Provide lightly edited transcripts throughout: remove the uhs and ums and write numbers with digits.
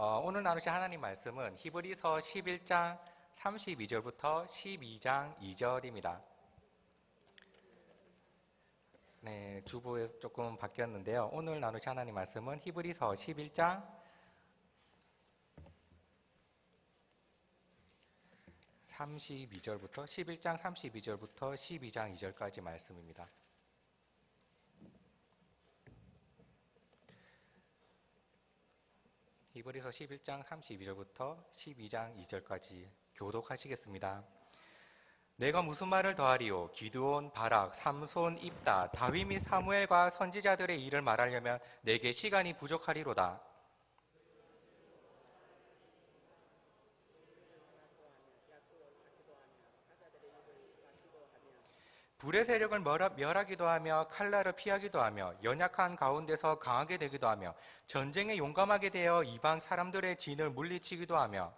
오늘 나누실 하나님 말씀은 히브리서 11장 32절부터 12장 2절입니다. 네, 주보에 조금 바뀌었는데요. 오늘 나누실 하나님 말씀은 히브리서 11장 11장 32절부터 12장 2절까지 말씀입니다. 히브리서 11장 32절부터 12장 2절까지 교독하시겠습니다. 내가 무슨 말을 더하리요? 기드온, 바락, 삼손, 입다, 다윗 및 사무엘과 선지자들의 일을 말하려면 내게 시간이 부족하리로다. 불의 세력을 멸하기도 하며 칼날을 피하기도 하며 연약한 가운데서 강하게 되기도 하며 전쟁에 용감하게 되어 이방 사람들의 진을 물리치기도 하며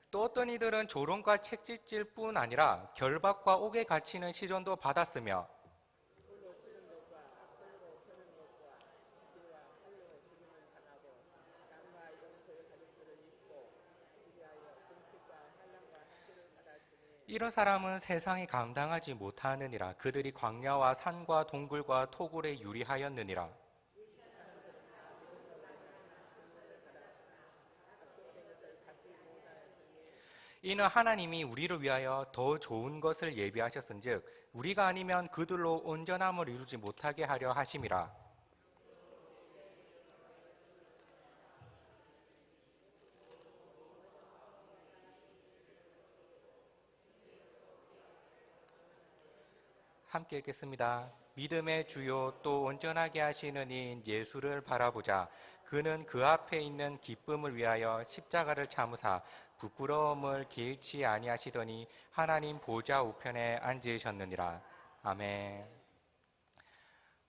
또 어떤 이들은 조롱과 책짓질 뿐 아니라 결박과 옥에 갇히는 시련도 받았으며 이런 사람은 세상이 감당하지 못하느니라. 그들이 광야와 산과 동굴과 토굴에 유리하였느니라. 이는 하나님이 우리를 위하여 더 좋은 것을 예비하셨은즉 우리가 아니면 그들로 온전함을 이루지 못하게 하려 하심이라. 함께 읽겠습니다. 믿음의 주요 또 온전하게 하시는 이인 예수를 바라보자. 그는 그 앞에 있는 기쁨을 위하여 십자가를 참으사 부끄러움을 개의치 아니하시더니 하나님 보좌 우편에 앉으셨느니라. 아멘.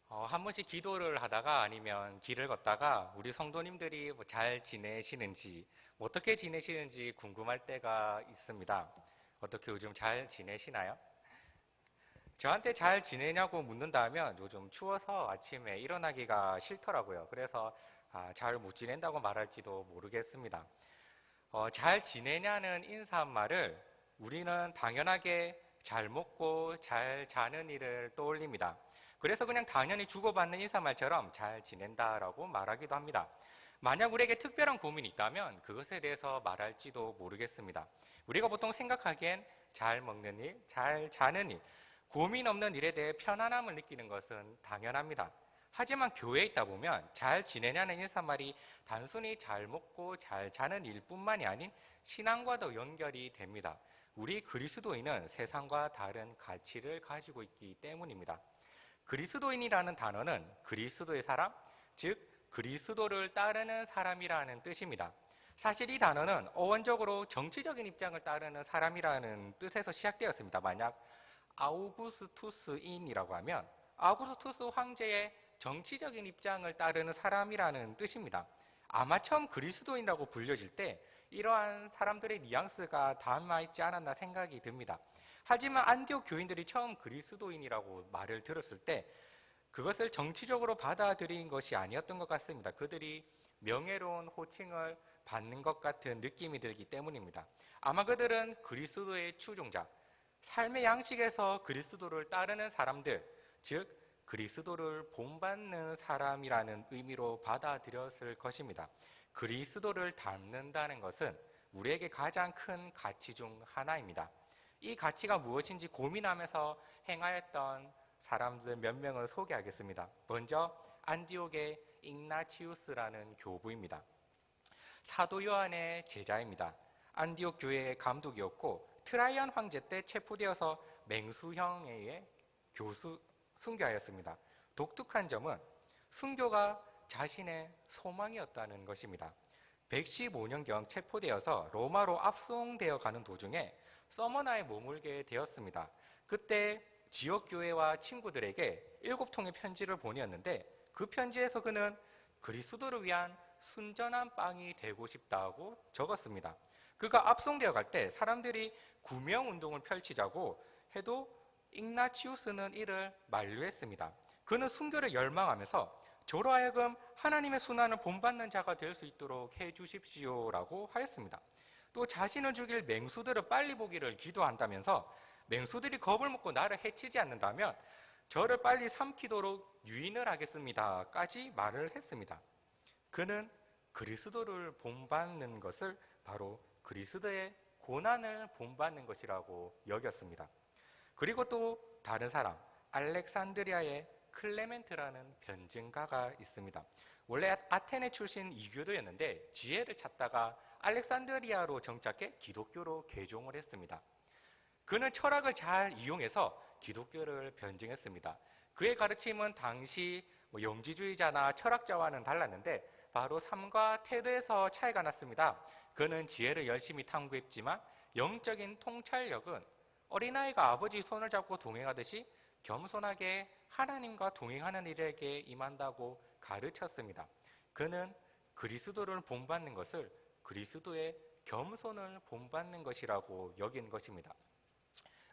한 번씩 기도를 하다가 아니면 길을 걷다가 우리 성도님들이 잘 지내시는지 어떻게 지내시는지 궁금할 때가 있습니다. 어떻게 요즘 잘 지내시나요? 저한테 잘 지내냐고 묻는다면 요즘 추워서 아침에 일어나기가 싫더라고요. 그래서 잘 못 지낸다고 말할지도 모르겠습니다. 잘 지내냐는 인사말을 우리는 당연하게 잘 먹고 잘 자는 일을 떠올립니다. 그래서 그냥 당연히 주고받는 인사말처럼 잘 지낸다라고 말하기도 합니다. 만약 우리에게 특별한 고민이 있다면 그것에 대해서 말할지도 모르겠습니다. 우리가 보통 생각하기엔 잘 먹는 일, 잘 자는 일, 고민 없는 일에 대해 편안함을 느끼는 것은 당연합니다. 하지만 교회에 있다 보면 잘 지내냐는 인사말이 단순히 잘 먹고 잘 자는 일뿐만이 아닌 신앙과도 연결이 됩니다. 우리 그리스도인은 세상과 다른 가치를 가지고 있기 때문입니다. 그리스도인이라는 단어는 그리스도의 사람, 즉 그리스도를 따르는 사람이라는 뜻입니다. 사실 이 단어는 어원적으로 정치적인 입장을 따르는 사람이라는 뜻에서 시작되었습니다. 만약 아우구스투스인이라고 하면 아우구스투스 황제의 정치적인 입장을 따르는 사람이라는 뜻입니다. 아마 처음 그리스도인이라고 불려질 때 이러한 사람들의 뉘앙스가 담아있지 않았나 생각이 듭니다. 하지만 안디옥 교인들이 처음 그리스도인이라고 말을 들었을 때 그것을 정치적으로 받아들인 것이 아니었던 것 같습니다. 그들이 명예로운 호칭을 받는 것 같은 느낌이 들기 때문입니다. 아마 그들은 그리스도의 추종자, 삶의 양식에서 그리스도를 따르는 사람들, 즉 그리스도를 본받는 사람이라는 의미로 받아들였을 것입니다. 그리스도를 닮는다는 것은 우리에게 가장 큰 가치 중 하나입니다. 이 가치가 무엇인지 고민하면서 행하였던 사람들 몇 명을 소개하겠습니다. 먼저 안디옥의 ig나티우스라는 교부입니다. 사도 요한의 제자입니다. 안디옥 교회의 감독이었고 트라이안 황제 때 체포되어서 맹수형에 의해 순교하였습니다. 독특한 점은 순교가 자신의 소망이었다는 것입니다. 115년경 체포되어서 로마로 압송되어 가는 도중에 서머나에 머물게 되었습니다. 그때 지역교회와 친구들에게 7통의 편지를 보내었는데 그 편지에서 그는 그리스도를 위한 순전한 빵이 되고 싶다고 적었습니다. 그가 압송되어 갈 때 사람들이 구명운동을 펼치자고 해도 ig나티우스는 이를 만류했습니다. 그는 순교를 열망하면서 저로 하여금 하나님의 순환을 본받는 자가 될 수 있도록 해주십시오라고 하였습니다. 또 자신을 죽일 맹수들을 빨리 보기를 기도한다면서 맹수들이 겁을 먹고 나를 해치지 않는다면 저를 빨리 삼키도록 유인을 하겠습니다까지 말을 했습니다. 그는 그리스도를 본받는 것을 바로 그리스도의 고난을 본받는 것이라고 여겼습니다. 그리고 또 다른 사람, 알렉산드리아의 클레멘트라는 변증가가 있습니다. 원래 아테네 출신 이교도였는데 지혜를 찾다가 알렉산드리아로 정착해 기독교로 개종을 했습니다. 그는 철학을 잘 이용해서 기독교를 변증했습니다. 그의 가르침은 당시 영지주의자나 철학자와는 달랐는데 바로 삶과 태도에서 차이가 났습니다. 그는 지혜를 열심히 탐구했지만 영적인 통찰력은 어린아이가 아버지 손을 잡고 동행하듯이 겸손하게 하나님과 동행하는 일에게 임한다고 가르쳤습니다. 그는 그리스도를 본받는 것을 그리스도의 겸손을 본받는 것이라고 여긴 것입니다.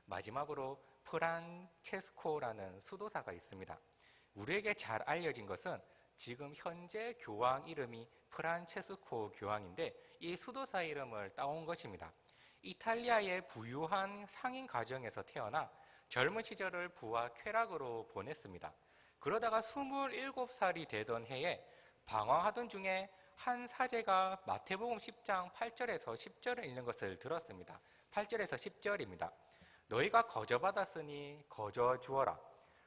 마지막으로 프란체스코라는 수도사가 있습니다. 우리에게 잘 알려진 것은 지금 현재 교황 이름이 프란체스코 교황인데 이 수도사 이름을 따온 것입니다. 이탈리아의 부유한 상인 가정에서 태어나 젊은 시절을 부와 쾌락으로 보냈습니다. 그러다가 27살이 되던 해에 방황하던 중에 한 사제가 마태복음 10장 8절에서 10절을 읽는 것을 들었습니다. 8절에서 10절입니다. 너희가 거저받았으니 거저 주어라.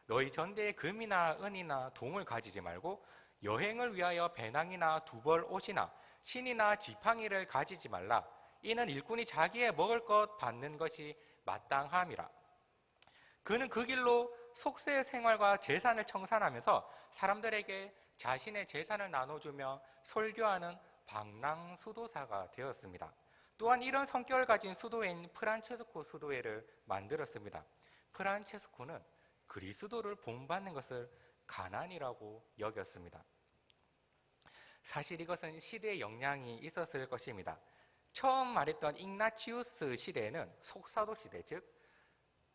너희 전대에 금이나 은이나 동을 가지지 말고 여행을 위하여 배낭이나 두벌 옷이나 신이나 지팡이를 가지지 말라. 이는 일꾼이 자기의 먹을 것 받는 것이 마땅함이라. 그는 그 길로 속세 생활과 재산을 청산하면서 사람들에게 자신의 재산을 나눠주며 설교하는 방랑 수도사가 되었습니다. 또한 이런 성격을 가진 수도회인 프란체스코 수도회를 만들었습니다. 프란체스코는 그리스도를 본받는 것을 가난이라고 여겼습니다. 사실 이것은 시대의 영향이 있었을 것입니다. 처음 말했던 ig나티우스 시대에는 속사도 시대, 즉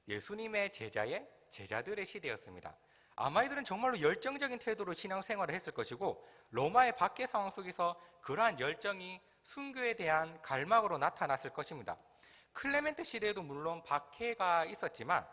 예수님의 제자의 제자들의 시대였습니다. 아마 이들은 정말로 열정적인 태도로 신앙생활을 했을 것이고 로마의 박해 상황 속에서 그러한 열정이 순교에 대한 갈망으로 나타났을 것입니다. 클레멘트 시대에도 물론 박해가 있었지만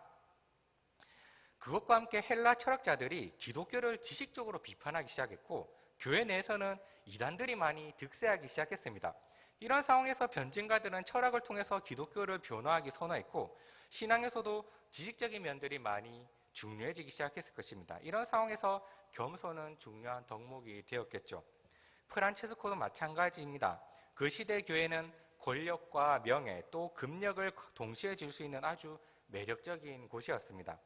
그것과 함께 헬라 철학자들이 기독교를 지식적으로 비판하기 시작했고 교회 내에서는 이단들이 많이 득세하기 시작했습니다. 이런 상황에서 변증가들은 철학을 통해서 기독교를 변화하기 선호했고 신앙에서도 지식적인 면들이 많이 중요해지기 시작했을 것입니다. 이런 상황에서 겸손은 중요한 덕목이 되었겠죠. 프란체스코도 마찬가지입니다. 그 시대 교회는 권력과 명예 또 금력을 동시에 줄 수 있는 아주 매력적인 곳이었습니다.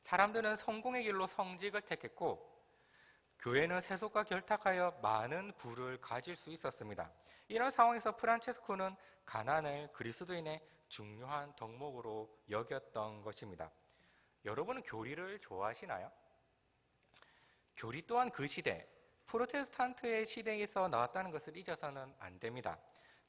사람들은 성공의 길로 성직을 택했고 교회는 세속과 결탁하여 많은 부를 가질 수 있었습니다. 이런 상황에서 프란체스코는 가난을 그리스도인의 중요한 덕목으로 여겼던 것입니다. 여러분은 교리를 좋아하시나요? 교리 또한 그 시대, 프로테스탄트의 시대에서 나왔다는 것을 잊어서는 안 됩니다.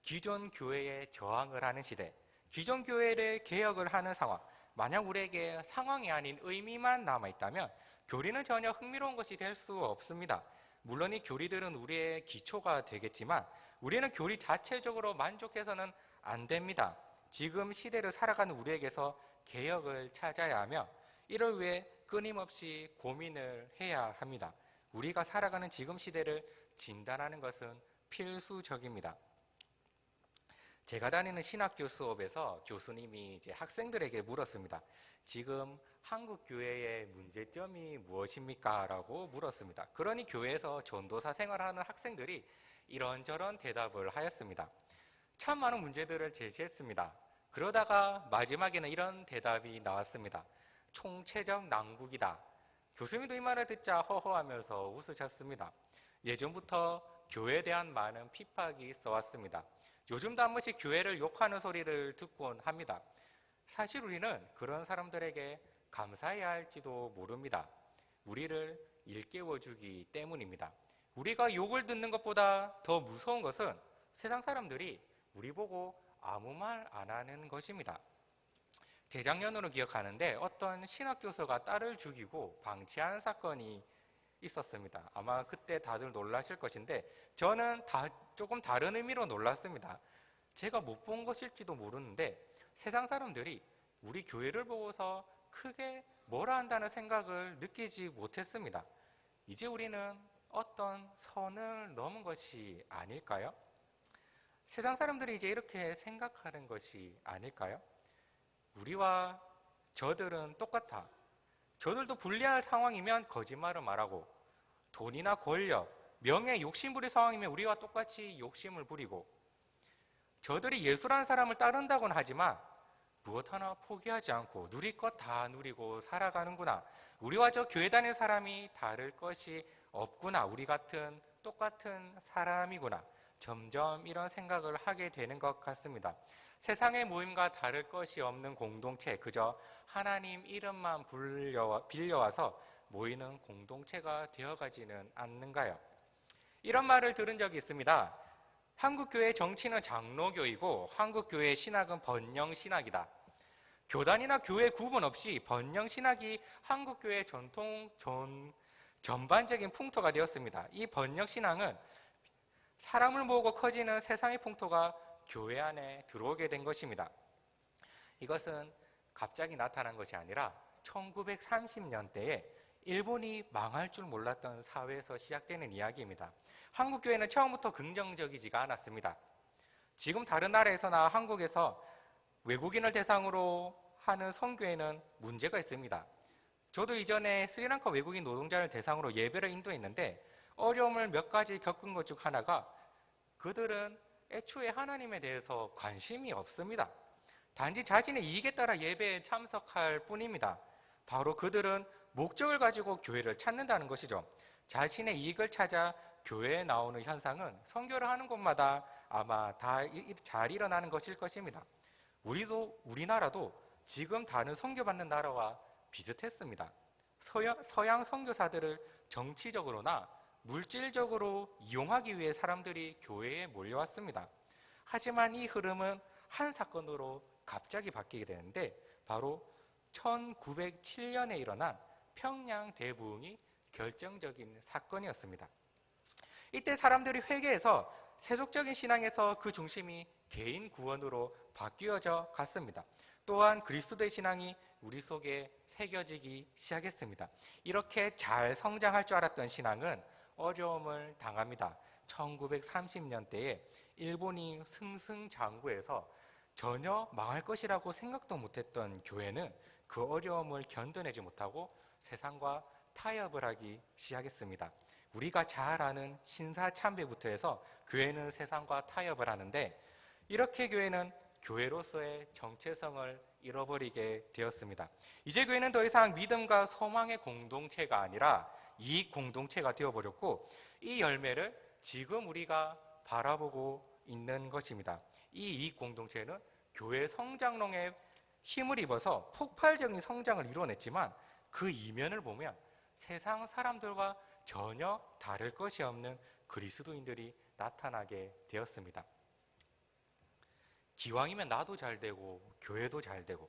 기존 교회에 저항을 하는 시대, 기존 교회를 개혁을 하는 상황, 만약 우리에게 상황이 아닌 의미만 남아있다면 교리는 전혀 흥미로운 것이 될 수 없습니다. 물론 이 교리들은 우리의 기초가 되겠지만 우리는 교리 자체적으로 만족해서는 안 됩니다. 지금 시대를 살아가는 우리에게서 개혁을 찾아야 하며 이를 위해 끊임없이 고민을 해야 합니다. 우리가 살아가는 지금 시대를 진단하는 것은 필수적입니다. 제가 다니는 신학교 수업에서 교수님이 이제 학생들에게 물었습니다. 지금 한국 교회의 문제점이 무엇입니까? 라고 물었습니다. 그러니 교회에서 전도사 생활하는 학생들이 이런저런 대답을 하였습니다. 참 많은 문제들을 제시했습니다. 그러다가 마지막에는 이런 대답이 나왔습니다. 총체적 난국이다. 교수님도 이 말을 듣자 허허하면서 웃으셨습니다. 예전부터 교회에 대한 많은 핍박이 있어 왔습니다. 요즘도 한 번씩 교회를 욕하는 소리를 듣곤 합니다. 사실 우리는 그런 사람들에게 감사해야 할지도 모릅니다. 우리를 일깨워주기 때문입니다. 우리가 욕을 듣는 것보다 더 무서운 것은 세상 사람들이 우리 보고 아무 말 안 하는 것입니다. 재작년으로 기억하는데 어떤 신학교수가 딸을 죽이고 방치한 사건이 있었습니다. 아마 그때 다들 놀라실 것인데 저는 조금 다른 의미로 놀랐습니다. 제가 못 본 것일지도 모르는데 세상 사람들이 우리 교회를 보고서 크게 뭐라 한다는 생각을 느끼지 못했습니다. 이제 우리는 어떤 선을 넘은 것이 아닐까요? 세상 사람들이 이제 이렇게 생각하는 것이 아닐까요? 우리와 저들은 똑같아. 저들도 불리한 상황이면 거짓말을 말하고 돈이나 권력, 명예, 욕심 부릴 상황이면 우리와 똑같이 욕심을 부리고 저들이 예수라는 사람을 따른다고는 하지만 무엇 하나 포기하지 않고 누릴 것 다 누리고 살아가는구나. 우리와 저 교회 다니는 사람이 다를 것이 없구나. 우리 같은 똑같은 사람이구나. 점점 이런 생각을 하게 되는 것 같습니다. 세상의 모임과 다를 것이 없는 공동체, 그저 하나님 이름만 빌려와서 모이는 공동체가 되어가지는 않는가요? 이런 말을 들은 적이 있습니다. 한국교회의 정치는 장로교이고 한국교회의 신학은 번영신학이다. 교단이나 교회 구분 없이 번영신학이 한국교회의 전반적인 풍토가 되었습니다. 이 번영신앙은 사람을 모으고 커지는 세상의 풍토가 교회 안에 들어오게 된 것입니다. 이것은 갑자기 나타난 것이 아니라 1930년대에 일본이 망할 줄 몰랐던 사회에서 시작되는 이야기입니다. 한국교회는 처음부터 긍정적이지가 않았습니다. 지금 다른 나라에서나 한국에서 외국인을 대상으로 하는 선교회는 문제가 있습니다. 저도 이전에 스리랑카 외국인 노동자를 대상으로 예배를 인도했는데 어려움을 몇 가지 겪은 것 중 하나가 그들은 애초에 하나님에 대해서 관심이 없습니다. 단지 자신의 이익에 따라 예배에 참석할 뿐입니다. 바로 그들은 목적을 가지고 교회를 찾는다는 것이죠. 자신의 이익을 찾아 교회에 나오는 현상은 선교를 하는 곳마다 아마 다 잘 일어나는 것일 것입니다. 우리나라도 지금 다른 선교받는 나라와 비슷했습니다. 서양 선교사들을 정치적으로나 물질적으로 이용하기 위해 사람들이 교회에 몰려왔습니다. 하지만 이 흐름은 한 사건으로 갑자기 바뀌게 되는데 바로 1907년에 일어난 평양 대부흥이 결정적인 사건이었습니다. 이때 사람들이 회개해서 세속적인 신앙에서 그 중심이 개인 구원으로 바뀌어져 갔습니다. 또한 그리스도의 신앙이 우리 속에 새겨지기 시작했습니다. 이렇게 잘 성장할 줄 알았던 신앙은 어려움을 당합니다. 1930년대에 일본이 승승장구해서 전혀 망할 것이라고 생각도 못했던 교회는 그 어려움을 견뎌내지 못하고 세상과 타협을 하기 시작했습니다. 우리가 잘 아는 신사참배부터 해서 교회는 세상과 타협을 하는데 이렇게 교회는 교회로서의 정체성을 잃어버리게 되었습니다. 이제 교회는 더 이상 믿음과 소망의 공동체가 아니라 이익 공동체가 되어버렸고 이 열매를 지금 우리가 바라보고 있는 것입니다. 이 이익 공동체는 교회 성장론에 힘을 입어서 폭발적인 성장을 이뤄냈지만 그 이면을 보면 세상 사람들과 전혀 다를 것이 없는 그리스도인들이 나타나게 되었습니다. 기왕이면 나도 잘 되고 교회도 잘 되고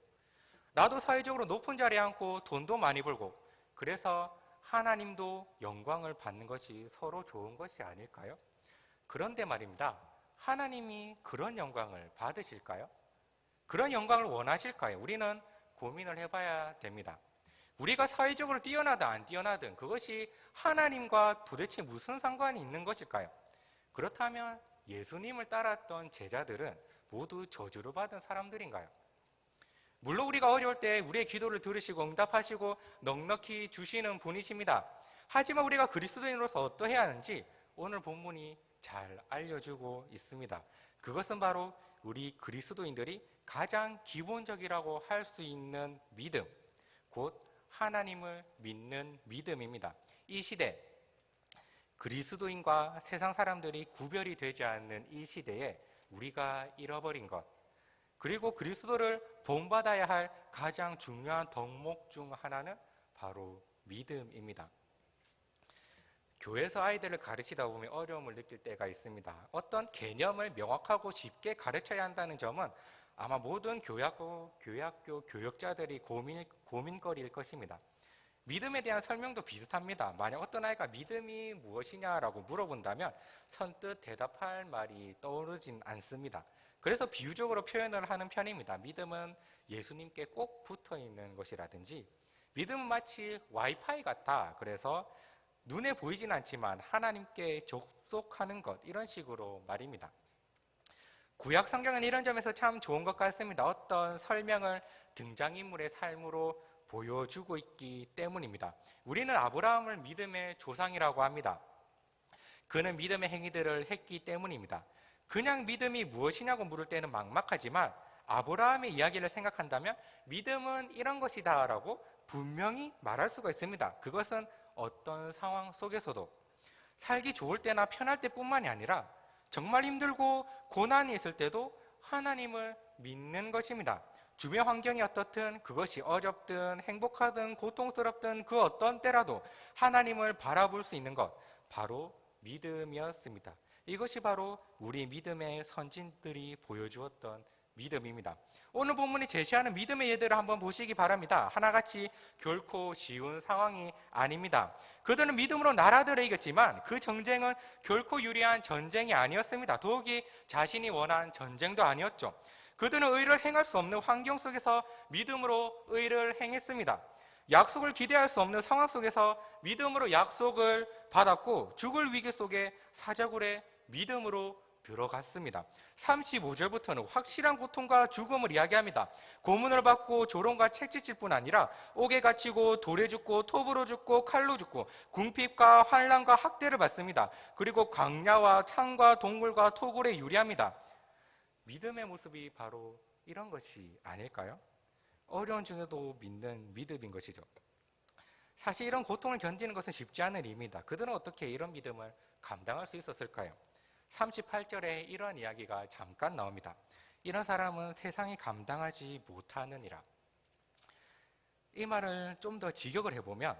나도 사회적으로 높은 자리에 앉고 돈도 많이 벌고 그래서 하나님도 영광을 받는 것이 서로 좋은 것이 아닐까요? 그런데 말입니다. 하나님이 그런 영광을 받으실까요? 그런 영광을 원하실까요? 우리는 고민을 해봐야 됩니다. 우리가 사회적으로 뛰어나든 안 뛰어나든 그것이 하나님과 도대체 무슨 상관이 있는 것일까요? 그렇다면 예수님을 따랐던 제자들은 모두 저주를 받은 사람들인가요? 물론 우리가 어려울 때 우리의 기도를 들으시고 응답하시고 넉넉히 주시는 분이십니다. 하지만 우리가 그리스도인으로서 어떠해야 하는지 오늘 본문이 잘 알려주고 있습니다. 그것은 바로 우리 그리스도인들이 가장 기본적이라고 할 수 있는 믿음, 곧 하나님을 믿는 믿음입니다. 이 시대, 그리스도인과 세상 사람들이 구별이 되지 않는 이 시대에 우리가 잃어버린 것, 그리고 그리스도를 본받아야 할 가장 중요한 덕목 중 하나는 바로 믿음입니다. 교회에서 아이들을 가르치다 보면 어려움을 느낄 때가 있습니다. 어떤 개념을 명확하고 쉽게 가르쳐야 한다는 점은 아마 모든 교회학교 교역자들이 고민거리일 것입니다. 믿음에 대한 설명도 비슷합니다. 만약 어떤 아이가 믿음이 무엇이냐라고 물어본다면 선뜻 대답할 말이 떠오르진 않습니다. 그래서 비유적으로 표현을 하는 편입니다. 믿음은 예수님께 꼭 붙어 있는 것이라든지, 믿음은 마치 와이파이 같다. 그래서 눈에 보이진 않지만 하나님께 접속하는 것, 이런 식으로 말입니다. 구약 성경은 이런 점에서 참 좋은 것 같습니다. 어떤 설명을 등장인물의 삶으로 보여주고 있기 때문입니다. 우리는 아브라함을 믿음의 조상이라고 합니다. 그는 믿음의 행위들을 했기 때문입니다. 그냥 믿음이 무엇이냐고 물을 때는 막막하지만 아브라함의 이야기를 생각한다면 믿음은 이런 것이다 라고 분명히 말할 수가 있습니다. 그것은 어떤 상황 속에서도 살기 좋을 때나 편할 때뿐만이 아니라 정말 힘들고 고난이 있을 때도 하나님을 믿는 것입니다. 주변 환경이 어떻든, 그것이 어렵든 행복하든 고통스럽든 그 어떤 때라도 하나님을 바라볼 수 있는 것, 바로 믿음이었습니다. 이것이 바로 우리 믿음의 선진들이 보여주었던 믿음입니다. 오늘 본문이 제시하는 믿음의 예들을 한번 보시기 바랍니다. 하나같이 결코 쉬운 상황이 아닙니다. 그들은 믿음으로 나라들을 이겼지만 그 전쟁은 결코 유리한 전쟁이 아니었습니다. 더욱이 자신이 원한 전쟁도 아니었죠. 그들은 의를 행할 수 없는 환경 속에서 믿음으로 의를 행했습니다. 약속을 기대할 수 없는 상황 속에서 믿음으로 약속을 받았고, 죽을 위기 속에 사자굴에 믿음으로 들어갔습니다. 35절부터는 확실한 고통과 죽음을 이야기합니다. 고문을 받고 조롱과 채찍질 뿐 아니라 옥에 갇히고 돌에 죽고 톱으로 죽고 칼로 죽고 궁핍과 환난과 학대를 받습니다. 그리고 광야와 창과 동굴과 토굴에 유리합니다. 믿음의 모습이 바로 이런 것이 아닐까요? 어려운 중에도 믿는 믿음인 것이죠. 사실 이런 고통을 견디는 것은 쉽지 않은 일입니다. 그들은 어떻게 이런 믿음을 감당할 수 있었을까요? 38절에 이런 이야기가 잠깐 나옵니다. 이런 사람은 세상이 감당하지 못하느니라. 이 말을 좀 더 직역을 해보면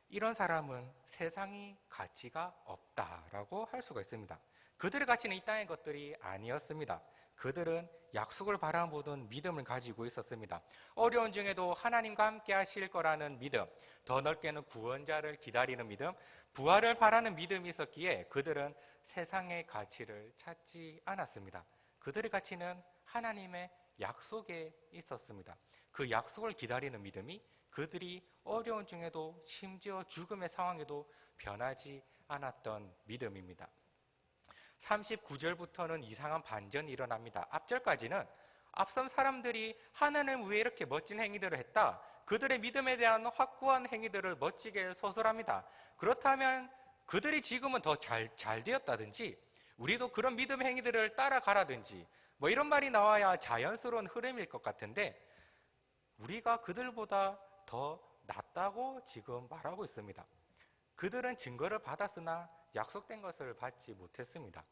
이런 사람은 세상이 가치가 없다라고 할 수가 있습니다. 그들의 가치는 이 땅의 것들이 아니었습니다. 그들은 약속을 바라보던 믿음을 가지고 있었습니다. 어려운 중에도 하나님과 함께 하실 거라는 믿음, 더 넓게는 구원자를 기다리는 믿음, 부활을 바라는 믿음이 있었기에 그들은 세상의 가치를 찾지 않았습니다. 그들의 가치는 하나님의 약속에 있었습니다. 그 약속을 기다리는 믿음이 그들이 어려운 중에도 심지어 죽음의 상황에도 변하지 않았던 믿음입니다. 39절부터는 이상한 반전이 일어납니다. 앞절까지는 앞선 사람들이 하나님 위에 이렇게 멋진 행위들을 했다. 그들의 믿음에 대한 확고한 행위들을 멋지게 서술합니다. 그렇다면 그들이 지금은 더 잘 되었다든지 우리도 그런 믿음의 행위들을 따라가라든지 뭐 이런 말이 나와야 자연스러운 흐름일 것 같은데 우리가 그들보다 더 낫다고 지금 말하고 있습니다. 그들은 증거를 받았으나 약속된 것을 받지 못했습니다.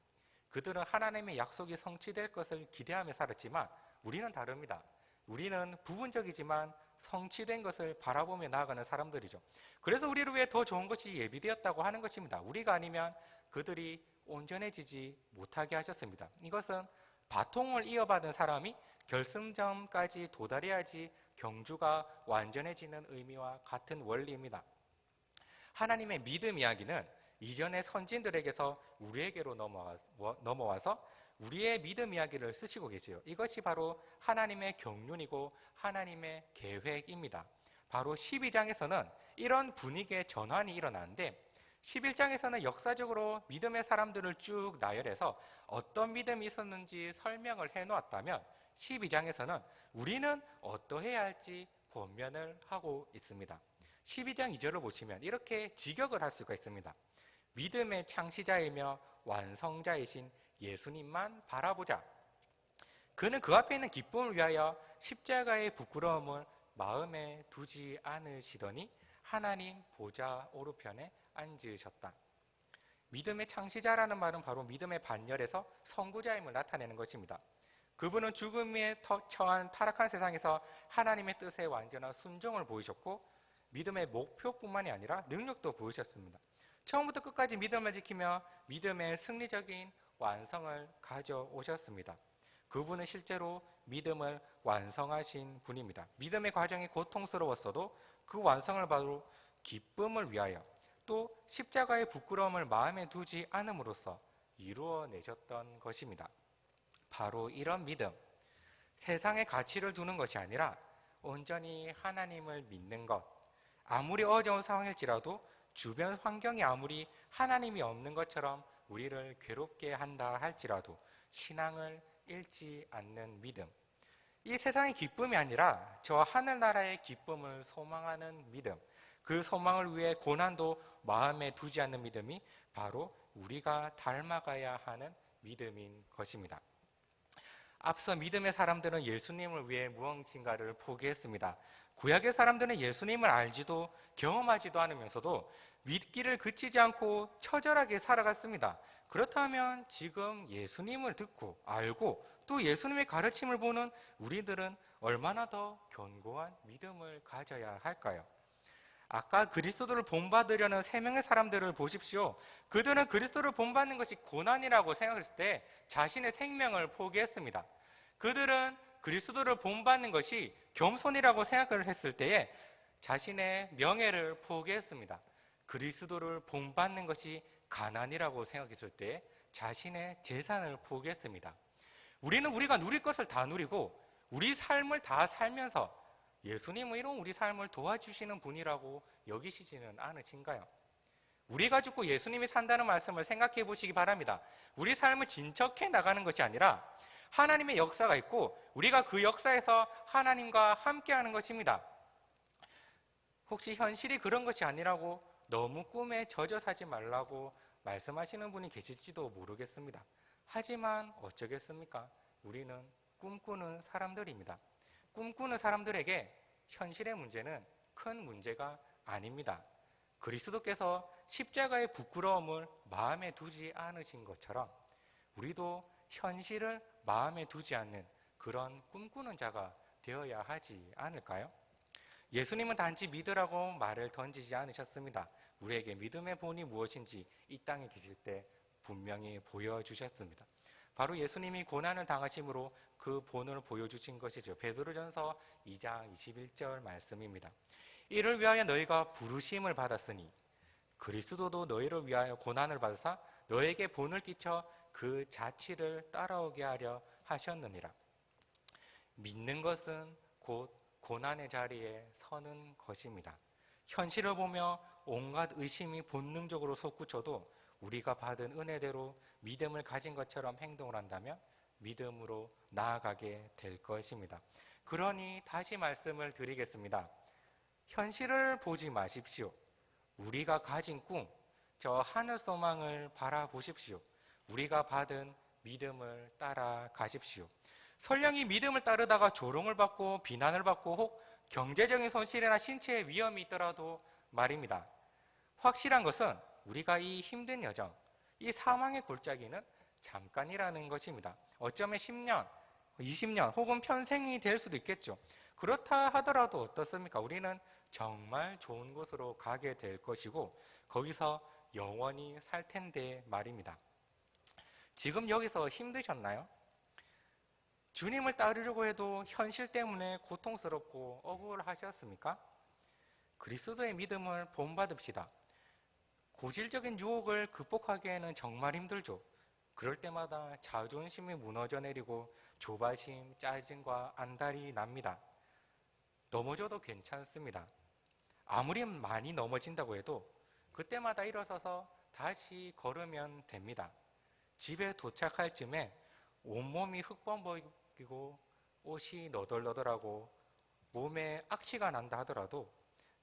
그들은 하나님의 약속이 성취될 것을 기대하며 살았지만 우리는 다릅니다. 우리는 부분적이지만 성취된 것을 바라보며 나아가는 사람들이죠. 그래서 우리를 위해 더 좋은 것이 예비되었다고 하는 것입니다. 우리가 아니면 그들이 온전해지지 못하게 하셨습니다. 이것은 바통을 이어받은 사람이 결승점까지 도달해야지 경주가 완전해지는 의미와 같은 원리입니다. 하나님의 믿음 이야기는 이전의 선진들에게서 우리에게로 넘어와서 우리의 믿음 이야기를 쓰시고 계세요. 이것이 바로 하나님의 경륜이고 하나님의 계획입니다. 바로 12장에서는 이런 분위기의 전환이 일어나는데 11장에서는 역사적으로 믿음의 사람들을 쭉 나열해서 어떤 믿음이 있었는지 설명을 해놓았다면 12장에서는 우리는 어떠해야 할지 권면을 하고 있습니다. 12장 2절을 보시면 이렇게 직역을 할 수가 있습니다. 믿음의 창시자이며 완성자이신 예수님만 바라보자. 그는 그 앞에 있는 기쁨을 위하여 십자가의 부끄러움을 마음에 두지 않으시더니 하나님 보좌 오른편에 앉으셨다. 믿음의 창시자라는 말은 바로 믿음의 반열에서 선구자임을 나타내는 것입니다. 그분은 죽음에 처한 타락한 세상에서 하나님의 뜻에 완전한 순종을 보이셨고 믿음의 목표뿐만이 아니라 능력도 보이셨습니다. 처음부터 끝까지 믿음을 지키며 믿음의 승리적인 완성을 가져오셨습니다. 그분은 실제로 믿음을 완성하신 분입니다. 믿음의 과정이 고통스러웠어도 그 완성을 바로 기쁨을 위하여 또 십자가의 부끄러움을 마음에 두지 않음으로써 이루어내셨던 것입니다. 바로 이런 믿음, 세상의 가치를 두는 것이 아니라 온전히 하나님을 믿는 것, 아무리 어려운 상황일지라도 주변 환경이 아무리 하나님이 없는 것처럼 우리를 괴롭게 한다 할지라도 신앙을 잃지 않는 믿음, 이 세상의 기쁨이 아니라 저 하늘나라의 기쁨을 소망하는 믿음, 그 소망을 위해 고난도 마음에 두지 않는 믿음이 바로 우리가 닮아가야 하는 믿음인 것입니다. 앞서 믿음의 사람들은 예수님을 위해 무엇인가를 포기했습니다. 구약의 사람들은 예수님을 알지도 경험하지도 않으면서도 믿기를 그치지 않고 처절하게 살아갔습니다. 그렇다면 지금 예수님을 듣고 알고 또 예수님의 가르침을 보는 우리들은 얼마나 더 견고한 믿음을 가져야 할까요? 아까 그리스도를 본받으려는 세 명의 사람들을 보십시오. 그들은 그리스도를 본받는 것이 고난이라고 생각했을 때 자신의 생명을 포기했습니다. 그들은 그리스도를 본받는 것이 겸손이라고 생각을 했을 때에 자신의 명예를 포기했습니다. 그리스도를 본받는 것이 가난이라고 생각했을 때 자신의 재산을 포기했습니다. 우리는 우리가 누릴 것을 다 누리고 우리 삶을 다 살면서 예수님은 이런 우리 삶을 도와주시는 분이라고 여기시지는 않으신가요? 우리가 죽고 예수님이 산다는 말씀을 생각해 보시기 바랍니다. 우리 삶을 진척해 나가는 것이 아니라 하나님의 역사가 있고 우리가 그 역사에서 하나님과 함께하는 것입니다. 혹시 현실이 그런 것이 아니라고 너무 꿈에 젖어 사지 말라고 말씀하시는 분이 계실지도 모르겠습니다. 하지만 어쩌겠습니까? 우리는 꿈꾸는 사람들입니다. 꿈꾸는 사람들에게 현실의 문제는 큰 문제가 아닙니다. 그리스도께서 십자가의 부끄러움을 마음에 두지 않으신 것처럼 우리도 현실을 마음에 두지 않는 그런 꿈꾸는 자가 되어야 하지 않을까요? 예수님은 단지 믿으라고 말을 던지지 않으셨습니다. 우리에게 믿음의 본이 무엇인지 이 땅에 계실 때 분명히 보여주셨습니다. 바로 예수님이 고난을 당하심으로 그 본을 보여주신 것이죠. 베드로전서 2장 21절 말씀입니다. 이를 위하여 너희가 부르심을 받았으니 그리스도도 너희를 위하여 고난을 받으사 너에게 본을 끼쳐 그 자취를 따라오게 하려 하셨느니라. 믿는 것은 곧 고난의 자리에 서는 것입니다. 현실을 보며 온갖 의심이 본능적으로 솟구쳐도 우리가 받은 은혜대로 믿음을 가진 것처럼 행동을 한다면 믿음으로 나아가게 될 것입니다. 그러니 다시 말씀을 드리겠습니다. 현실을 보지 마십시오. 우리가 가진 꿈, 저 하늘 소망을 바라보십시오. 우리가 받은 믿음을 따라가십시오. 설령 이 믿음을 따르다가 조롱을 받고 비난을 받고 혹 경제적인 손실이나 신체의 위험이 있더라도 말입니다. 확실한 것은 우리가 이 힘든 여정, 이 사망의 골짜기는 잠깐이라는 것입니다. 어쩌면 10년, 20년 혹은 평생이 될 수도 있겠죠. 그렇다 하더라도 어떻습니까? 우리는 정말 좋은 곳으로 가게 될 것이고 거기서 영원히 살 텐데 말입니다. 지금 여기서 힘드셨나요? 주님을 따르려고 해도 현실 때문에 고통스럽고 억울하셨습니까? 그리스도의 믿음을 본받읍시다. 고질적인 유혹을 극복하기에는 정말 힘들죠. 그럴 때마다 자존심이 무너져 내리고 조바심, 짜증과 안달이 납니다. 넘어져도 괜찮습니다. 아무리 많이 넘어진다고 해도 그때마다 일어서서 다시 걸으면 됩니다. 집에 도착할 쯤에 온몸이 흙범벅이고 옷이 너덜너덜하고 몸에 악취가 난다 하더라도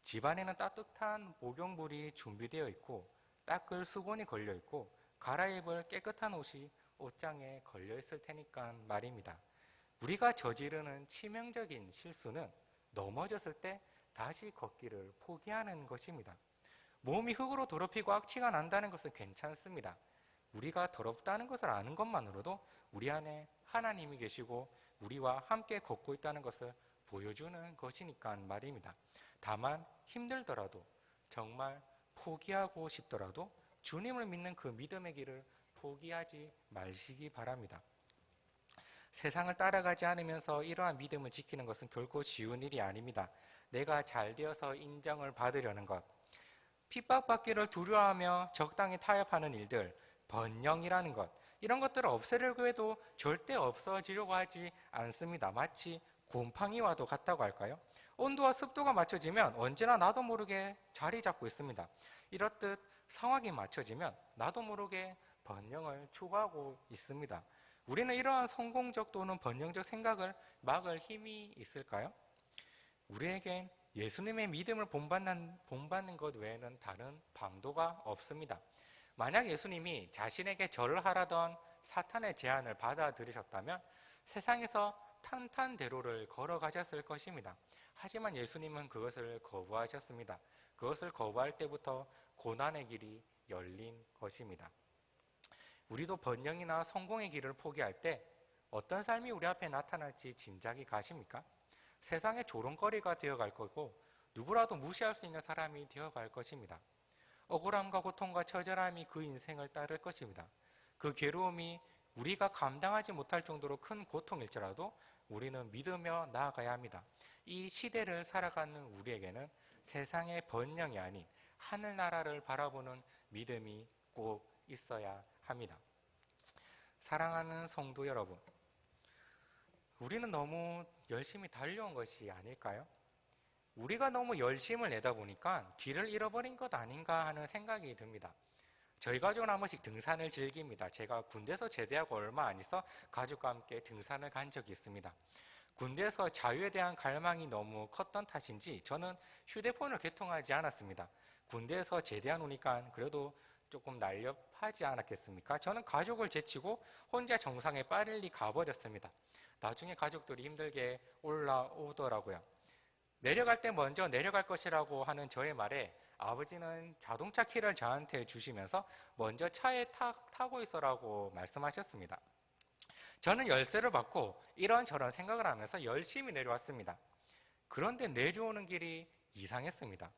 집안에는 따뜻한 목욕물이 준비되어 있고 닦을 수건이 걸려 있고 갈아입을 깨끗한 옷이 옷장에 걸려 있을 테니까 말입니다. 우리가 저지르는 치명적인 실수는 넘어졌을 때 다시 걷기를 포기하는 것입니다. 몸이 흙으로 더럽히고 악취가 난다는 것은 괜찮습니다. 우리가 더럽다는 것을 아는 것만으로도 우리 안에 하나님이 계시고 우리와 함께 걷고 있다는 것을 보여주는 것이니까 말입니다. 다만 힘들더라도 정말 포기하고 싶더라도 주님을 믿는 그 믿음의 길을 포기하지 마시기 바랍니다. 세상을 따라가지 않으면서 이러한 믿음을 지키는 것은 결코 쉬운 일이 아닙니다. 내가 잘 되어서 인정을 받으려는 것, 핍박받기를 두려워하며 적당히 타협하는 일들, 번영이라는 것, 이런 것들을 없애려고 해도 절대 없어지려고 하지 않습니다. 마치 곰팡이와도 같다고 할까요? 온도와 습도가 맞춰지면 언제나 나도 모르게 자리 잡고 있습니다. 이렇듯 상황이 맞춰지면 나도 모르게 번영을 추구하고 있습니다. 우리는 이러한 성공적 또는 번영적 생각을 막을 힘이 있을까요? 우리에겐 예수님의 믿음을 본받는 것 외에는 다른 방도가 없습니다. 만약 예수님이 자신에게 절을 하라던 사탄의 제안을 받아들이셨다면 세상에서 탄탄대로를 걸어가셨을 것입니다. 하지만 예수님은 그것을 거부하셨습니다. 그것을 거부할 때부터 고난의 길이 열린 것입니다. 우리도 번영이나 성공의 길을 포기할 때 어떤 삶이 우리 앞에 나타날지 짐작이 가십니까? 세상의 조롱거리가 되어갈 거고 누구라도 무시할 수 있는 사람이 되어갈 것입니다. 억울함과 고통과 처절함이 그 인생을 따를 것입니다. 그 괴로움이 우리가 감당하지 못할 정도로 큰 고통일지라도 우리는 믿으며 나아가야 합니다. 이 시대를 살아가는 우리에게는 세상의 번영이 아닌 하늘나라를 바라보는 믿음이 꼭 있어야 합니다. 사랑하는 성도 여러분, 우리는 너무 열심히 달려온 것이 아닐까요? 우리가 너무 열심을 내다 보니까 길을 잃어버린 것 아닌가 하는 생각이 듭니다. 저희 가족은 한 번씩 등산을 즐깁니다. 제가 군대에서 제대하고 얼마 안 있어 가족과 함께 등산을 간 적이 있습니다. 군대에서 자유에 대한 갈망이 너무 컸던 탓인지 저는 휴대폰을 개통하지 않았습니다. 군대에서 제대한 후니까 그래도 조금 날렵하지 않았겠습니까? 저는 가족을 제치고 혼자 정상에 빨리 가버렸습니다. 나중에 가족들이 힘들게 올라오더라고요. 내려갈 때 먼저 내려갈 것이라고 하는 저의 말에 아버지는 자동차 키를 저한테 주시면서 먼저 차에 타고 있어라고 말씀하셨습니다. 저는 열쇠를 받고 이런저런 생각을 하면서 열심히 내려왔습니다. 그런데 내려오는 길이 이상했습니다.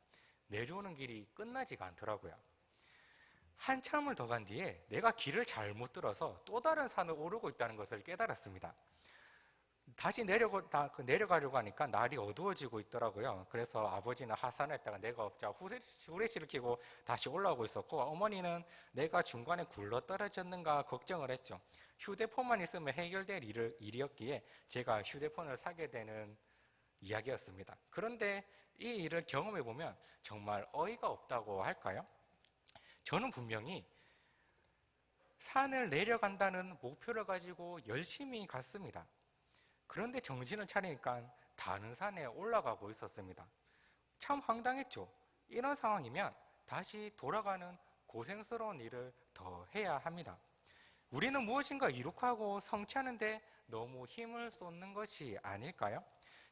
내려오는 길이 끝나지가 않더라고요. 한참을 더 간 뒤에 내가 길을 잘못 들어서 또 다른 산을 오르고 있다는 것을 깨달았습니다. 다시 내려가려고 하니까 날이 어두워지고 있더라고요. 그래서 아버지는 하산했다가 내가 없자 후레쉬를 켜고 다시 올라오고 있었고, 어머니는 내가 중간에 굴러 떨어졌는가 걱정을 했죠. 휴대폰만 있으면 해결될 일이었기에 제가 휴대폰을 사게 되는 이야기였습니다. 그런데 이 일을 경험해보면 정말 어이가 없다고 할까요? 저는 분명히 산을 내려간다는 목표를 가지고 열심히 갔습니다. 그런데 정신을 차리니까 다른 산에 올라가고 있었습니다. 참 황당했죠. 이런 상황이면 다시 돌아가는 고생스러운 일을 더 해야 합니다. 우리는 무엇인가 이룩하고 성취하는데 너무 힘을 쏟는 것이 아닐까요?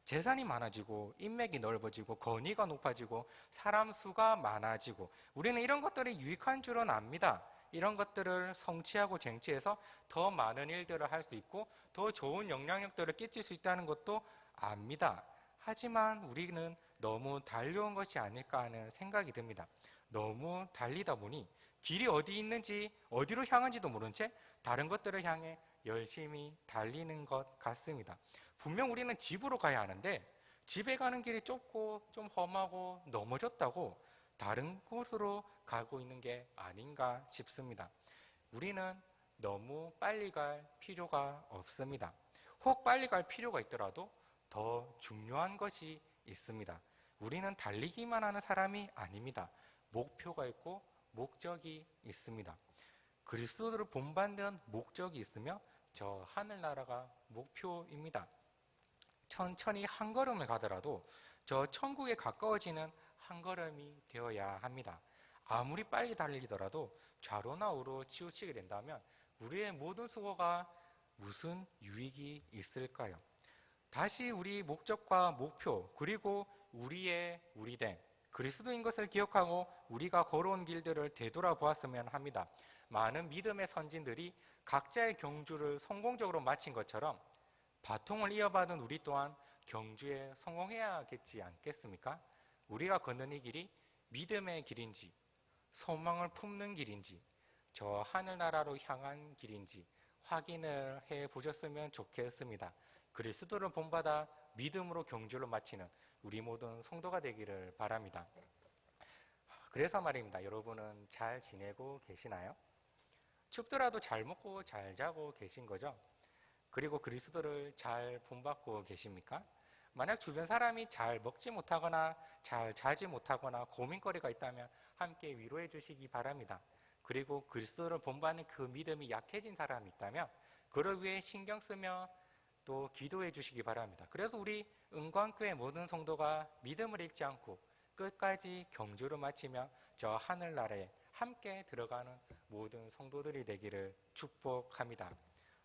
재산이 많아지고 인맥이 넓어지고 권위가 높아지고 사람 수가 많아지고 우리는 이런 것들이 유익한 줄은 압니다. 이런 것들을 성취하고 쟁취해서 더 많은 일들을 할 수 있고 더 좋은 영향력들을 끼칠 수 있다는 것도 압니다. 하지만 우리는 너무 달려온 것이 아닐까 하는 생각이 듭니다. 너무 달리다 보니 길이 어디 있는지 어디로 향한지도 모른 채 다른 것들을 향해 열심히 달리는 것 같습니다. 분명 우리는 집으로 가야 하는데 집에 가는 길이 좁고 좀 험하고 넘어졌다고 다른 곳으로 가고 있는 게 아닌가 싶습니다. 우리는 너무 빨리 갈 필요가 없습니다. 혹 빨리 갈 필요가 있더라도 더 중요한 것이 있습니다. 우리는 달리기만 하는 사람이 아닙니다. 목표가 있고 목적이 있습니다. 그리스도를 본받는 목적이 있으며 저 하늘나라가 목표입니다. 천천히 한 걸음을 가더라도 저 천국에 가까워지는 한 걸음이 되어야 합니다. 아무리 빨리 달리더라도 좌로나 우로 치우치게 된다면 우리의 모든 수고가 무슨 유익이 있을까요? 다시 우리 목적과 목표 그리고 우리의 우리됨 그리스도인 것을 기억하고 우리가 걸어온 길들을 되돌아보았으면 합니다. 많은 믿음의 선진들이 각자의 경주를 성공적으로 마친 것처럼 바통을 이어받은 우리 또한 경주에 성공해야겠지 않겠습니까? 우리가 걷는 이 길이 믿음의 길인지 소망을 품는 길인지 저 하늘나라로 향한 길인지 확인을 해 보셨으면 좋겠습니다. 그리스도를 본받아 믿음으로 경주를 마치는 우리 모든 성도가 되기를 바랍니다. 그래서 말입니다. 여러분은 잘 지내고 계시나요? 춥더라도 잘 먹고 잘 자고 계신 거죠? 그리고 그리스도를 잘 본받고 계십니까? 만약 주변 사람이 잘 먹지 못하거나 잘 자지 못하거나 고민거리가 있다면 함께 위로해 주시기 바랍니다. 그리고 그리스도를 본받는 그 믿음이 약해진 사람이 있다면 그를 위해 신경 쓰며 또 기도해 주시기 바랍니다. 그래서 우리 은광교회 모든 성도가 믿음을 잃지 않고 끝까지 경주를 마치며 저 하늘나라에 함께 들어가는 모든 성도들이 되기를 축복합니다.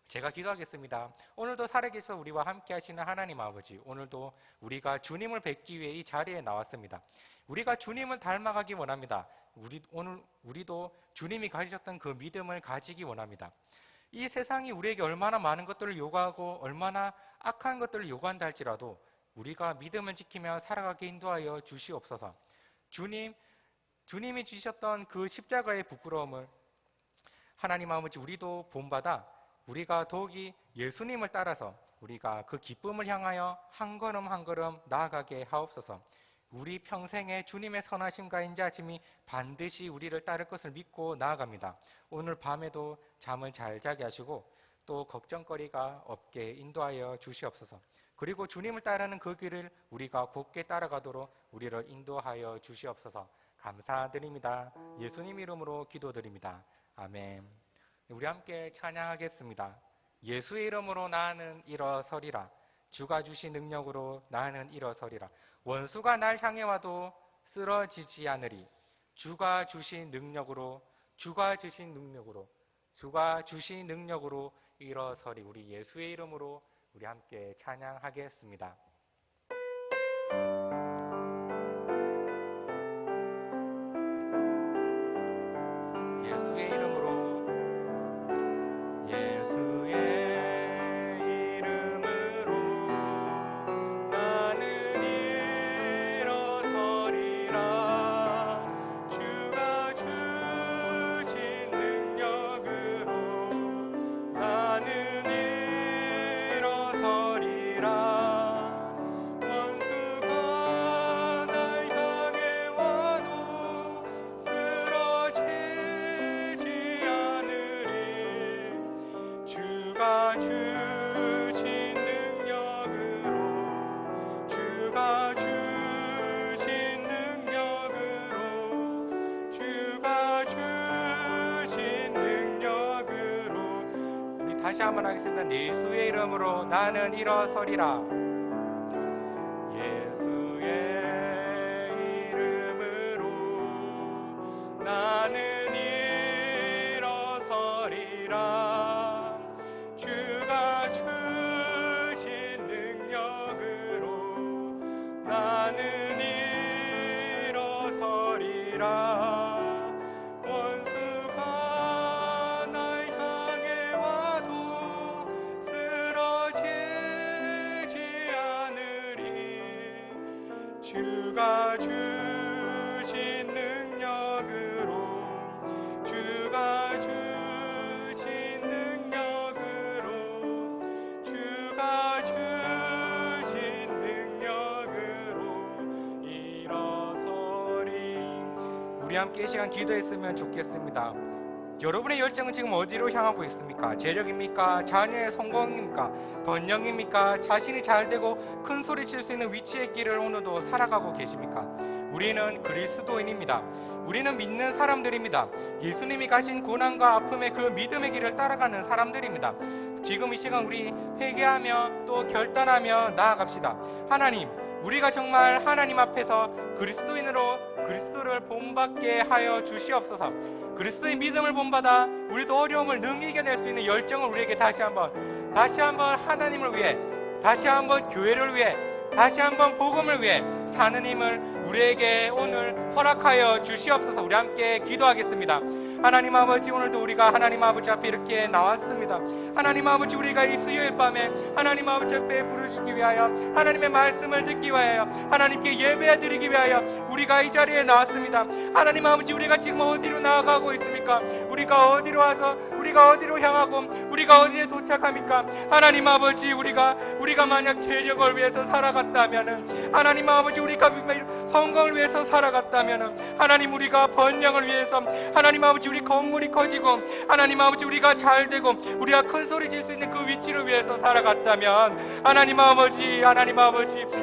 제가 기도하겠습니다. 오늘도 살아계셔 우리와 함께 하시는 하나님 아버지, 오늘도 우리가 주님을 뵙기 위해 이 자리에 나왔습니다. 우리가 주님을 닮아가기 원합니다. 우리도 주님이 가지셨던 그 믿음을 가지기 원합니다. 이 세상이 우리에게 얼마나 많은 것들을 요구하고 얼마나 악한 것들을 요구한다 할지라도 우리가 믿음을 지키며 살아가게 인도하여 주시옵소서. 주님이 주셨던 그 십자가의 부끄러움을 하나님 아버지 우리도 본받아 우리가 더욱이 예수님을 따라서 우리가 그 기쁨을 향하여 한 걸음 한 걸음 나아가게 하옵소서. 우리 평생에 주님의 선하심과 인자하심이 반드시 우리를 따를 것을 믿고 나아갑니다. 오늘 밤에도 잠을 잘 자게 하시고 또 걱정거리가 없게 인도하여 주시옵소서. 그리고 주님을 따르는 그 길을 우리가 곧게 따라가도록 우리를 인도하여 주시옵소서. 감사드립니다. 예수님 이름으로 기도드립니다. 아멘. 우리 함께 찬양하겠습니다. 예수의 이름으로 나는 일어서리라. 주가 주신 능력으로 나는 일어서리라. 원수가 날 향해 와도 쓰러지지 않으리. 주가 주신 능력으로 일어서리. 우리 예수의 이름으로 우리 함께 찬양하겠습니다. 예수의 이름으로 나는 일어서리라. 주가 주신 능력으로 나는 일어서리라. 원수가 날 향해 와도 쓰러지지 않으리. 주가 주신 능력으로 우리 다시 한번 하겠습니다. 예수의 이름으로 나는 일어서리라. 예수의 이름으로 나는 일어서리라. 주가 주신 능력으로 나는 일어서리라. 원수가 날 향해 와도 쓰러지지 않으리. 주가 주신 능력으로 일어서리. 우리 함께 이 시간 기도했으면 좋겠습니다. 여러분의 열정은 지금 어디로 향하고 있습니까? 재력입니까? 자녀의 성공입니까? 번영입니까? 자신이 잘되고 큰 소리 칠 수 있는 위치의 길을 오늘도 살아가고 계십니까? 우리는 그리스도인입니다. 우리는 믿는 사람들입니다. 예수님이 가신 고난과 아픔의 그 믿음의 길을 따라가는 사람들입니다. 지금 이 시간 우리 회개하며 또 결단하며 나아갑시다. 하나님, 우리가 정말 하나님 앞에서 그리스도를 본받게 하여 주시옵소서. 그리스도의 믿음을 본받아 우리도 어려움을 능히 이겨낼 수 있는 열정을 우리에게 다시 한번 하나님을 위해, 다시 한번 교회를 위해, 다시 한번 복음을 위해 사는 힘을 우리에게 오늘 허락하여 주시옵소서. 우리 함께 기도하겠습니다. 하나님 아버지, 오늘도 우리가 하나님 아버지 앞에 이렇게 나왔습니다. 하나님 아버지, 우리가 이 수요일 밤에 하나님 아버지 앞에 부르시기 위하여, 하나님의 말씀을 듣기 위하여, 하나님께 예배 드리기 위하여 우리가 이 자리에 나왔습니다. 하나님 아버지, 우리가 지금 어디로 나아가고 있습니까? 우리가 어디로 와서, 우리가 어디로 향하고, 우리가 어디에 도착합니까? 하나님 아버지, 우리가 만약 재력을 위해서 살아갔다면은, 하나님 아버지, 우리가 성공을 위해서 살아갔다면은, 하나님, 우리가 번영을 위해서, 하나님 아버지, 우리 건물이 커지고, 하나님 아버지, 우리가 잘 되고, 우리가 큰 소리 질 수 있는 그 위치를 위해서 살아갔다면, 하나님 아버지,